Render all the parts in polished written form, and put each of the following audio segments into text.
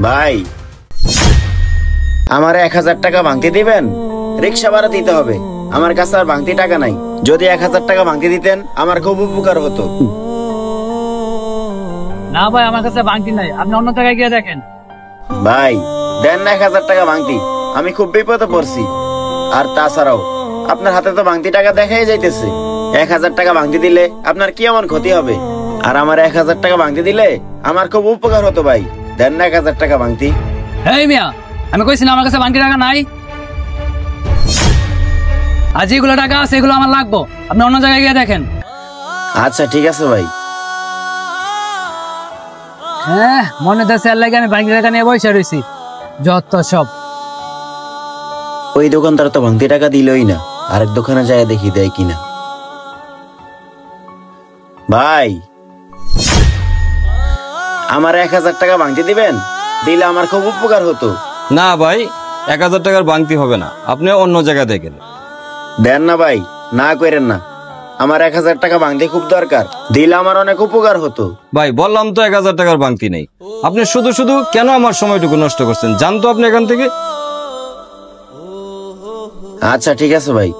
ভাই আমার 1000 টাকা ভাঙতি দিবেন? রিক্সা ভাড়া দিতে হবে, আমার কাছে আর ভাঙতি টাকা নাই। যদি 1000 টাকা ভাঙতি দিতেন আমার খুব উপকার হতো। না ভাই, আমার কাছে ভাঙতি নাই, আপনি অন্য জায়গায় গিয়ে দেখেন। ভাই দেন না 1000 টাকা ভাঙতি, আমি খুব বিপদে পড়ছি। আর তাছাড়াও আপনার হাতে তো ভাঙতি টাকা দেখাই যাইতেছে। 1000 টাকা ভাঙতি দিলে আপনার কি এমন ক্ষতি হবে? আর আমার 1000 টাকা ভাঙতি দিলে আমার খুব উপকার হতো। ভাই দেন না 1000 টাকা ভাঙতি। এই মিয়া, আমি কইছি না আমার কাছে ভাঙতি টাকা নাই। আর যেগুলো টাকা আছে এগুলো আমার লাগবো, আপনি অন্য জায়গায় গিয়ে দেখেন। আচ্ছা ঠিক আছে ভাই। হ্যাঁ, মনে হচ্ছে এর লাগে আমি ভাঙতি টাকা নিয়ে বসে রয়েছি, যত সব। ওই দোকানদার তো ভাঙতি টাকা দিলই না, আরেক দোকানে যায় দেখি দেয় কিনা। ভাই আমার 1000 টাকা ভাঙতি দিবেন? দিলে আমার খুব উপকার হতো। না ভাই, 1000 টাকার ভাঙতি হবে না, আপনি অন্য জায়গায় দেখেন। দেন না ভাই, না করেন না, আমার 1000 টাকা ভাঙতি খুব দরকার, দিলে আমার অনেক উপকার হতো। ভাই বললাম তো 1000 টাকার ভাঙতি নেই, আপনি শুধু শুধু কেন আমার সময়টুকু নষ্ট করছেন? জানতো আপনি এখান থেকে। আচ্ছা ঠিক আছে ভাই।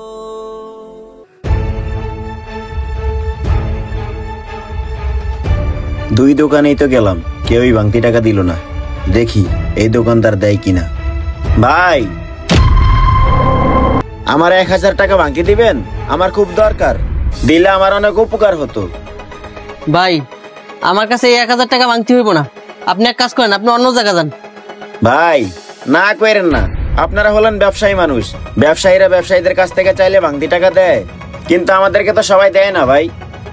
দুই দোকানেই তো গেলাম, কেউই ভাঙতি টাকা দিল না। দেখি এই দোকানদার দেয় কিনা। ভাই আমার 1000 টাকা ভাঙতি দিবেন? আমার খুব দরকার, দিলে আমার অনেক উপকার হতো। ভাই আমার কাছে এই 1000 টাকা ভাঙতি হইব না, আপনি এক কাজ করেন, আপনি অন্য জায়গা যান। ভাই না করেন না, আপনারা হলেন ব্যবসায়ী মানুষ, ব্যবসায়ীরা ব্যবসায়ীদের কাছ থেকে চাইলে ভাঙতি টাকা দেয়, কিন্তু আমাদেরকে তো সবাই দেয় না। ভাই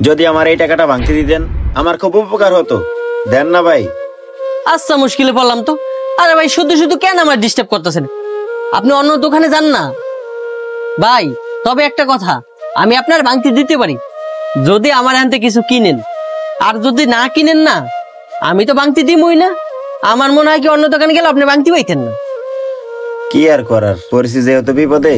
যদি আমার এই টাকাটা ভাঙতি দিতেন আমার খুব উপকার হতো। দেন না ভাই। আচ্ছা মুশকিলে পড়লাম তো। আরে ভাই শুধু শুধু কেন আমার ডিস্টার্ব করতেছেন? আপনি অন্য দোকানে যান না ভাই। তবে একটা কথা, আমি আপনার ভাঙতি দিতে পারি যদি আমার হাতে কিছু কিনেন, আর যদি না কিনেন না আমি তো ভাঙতি দিমই না। আমার মনে হয় কি অন্য দোকানে গেলে আপনি ভাঙতি পাইতেন না। কি আর করার, পরিস্থিতি যেহেতু বিপদে,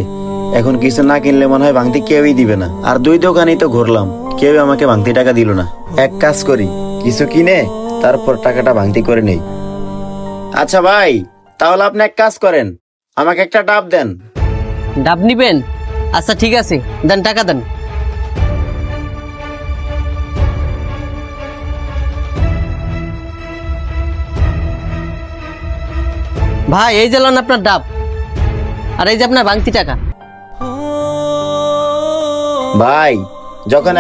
এখন কিছু না কিনলে মনে হয় ভাঙতি কেউই দিবে না। আর দুই দোকানেই তো ঘুরলাম, কেউ আমাকে ভাঙতি টাকা দিল না। এক কাজ করি, কিছু কিনে তারপর টাকাটা ভাঙতি করে নেই। আচ্ছা ভাই, তাহলে আপনি এক কাজ করেন, আমাকে একটা ডাব দেন। ডাব নিবেন? আচ্ছা ঠিক আছে, দেন, টাকা দেন। ভাই এই যে লন আপনার ডাব, আর এই যে আপনার ভাঙতি টাকা। ভাই যখন